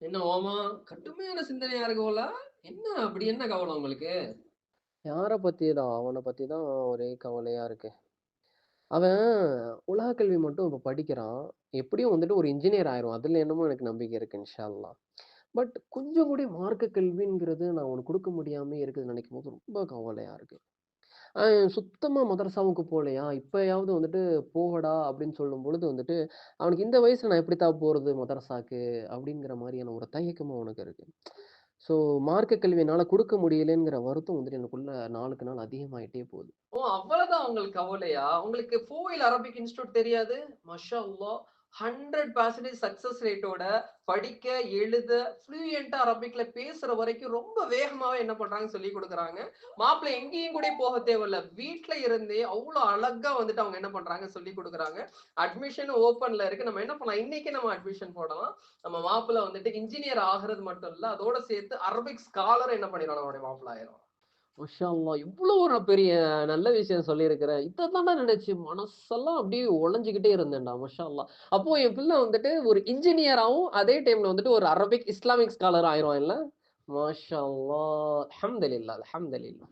என்ன ஓமா? கடுமையான சிந்தனையா இருக்கு போல. என்ன அப்படி என்ன கவல உங்களுக்கு? யார பத்தி தான்? அவன பத்தி தான் ஒரே கவலையா இருக்கு. அவன் உலக கல்வி மட்டும் இப்ப படிக்கிறான். எப்படியும் வந்துட்டு ஒரு இன்ஜினியர் ஆயிருவான். அதுல என்னமோ எனக்கு நம்பிக்கை இருக்கு இன்ஷா அல்லாஹ். பட் கொஞ்சம் கூட மார்க்க கல்விங்கிறது நான் அவனுக்கு குடுக்க முடியாமயே இருக்குதுன்னு நெனைக்கும்போது ரொம்ப கவலையா இருக்கு. சுத்தமா மதரசாவுக்கு போலையா? இப்பயாவது வந்துட்டு "போங்கடா" அப்படின்னு சொல்லும்பொழுது வந்துட்டு, அவனுக்கு இந்த வயசுல நான் எப்படித்தான் போறது மதரசாக்கு? அப்படிங்கிற மாரியான ஒரு தயக்கமும் அவனுக்கு இருக்கு. ஸோ மார்க்க கல்வி என்னால குடுக்க முடியலங்கிற வருத்தம் வந்துட்டு எனக்குள்ள நாளுக்கு நாள் அதிகமாயிட்டே போகுது. ஓ! அவ்வளதான் உங்களுக்கு கவலையா? உங்களுக்கு ஃபோயில் அரபிக் இன்ஸ்டிடியூட் தெரியாது? மாஷா அல்லாஹ் 100% சக்சஸ் ரேட்டோட படிக்க, எழுத, ஃப்ளூயன்ட்டா அரபிக்ல பேசுற வரைக்கும் ரொம்ப வேகமாவே என்ன பண்றாங்கன்னு சொல்லிக் குடுக்குறாங்க. மாப்பிள்ளை எங்கேயும் கூட போக தேவையில்ல. வீட்ல இருந்தே அவ்ளோ அழகா வந்துட்டு அவங்க என்ன பண்றாங்க சொல்லிக் குடுக்குறாங்க. அட்மிஷன் ஓப்பன்ல இருக்கு. நம்ம என்ன பண்ணலாம்? இன்னைக்கே நம்ம அட்மிஷன் போடலாம். நம்ம மாப்பிள்ளை வந்துட்டு இன்ஜினியர் ஆகுறது மட்டும் இல்ல, அதோட சேர்த்து அரபிக் ஸ்காலர் என்ன பண்ணிருவான் நம்முடைய மாப்பிள்ளை ஆயிரும். மாஷா அல்லாஹ்! இவ்ளோ ஒரு பெரிய நல்ல விஷயம் சொல்லியிருக்கிற. இத தான்டா நினைச்சு மனசெல்லாம் அப்படியே உடைஞ்சுகிட்டே இருந்தேன்டா. மாஷா அல்லாஹ்! அப்போ என் பிள்ளை வந்துட்டு ஒரு இன்ஜினியராவும், அதே டைம்ல வந்துட்டு ஒரு அரபிக் இஸ்லாமிக் ஸ்காலர் ஆயிருவான் இல்ல? மாஷா அல்லாஹ்! அல்ஹம்துலில்லாஹ், அல்ஹம்துலில்லாஹ்.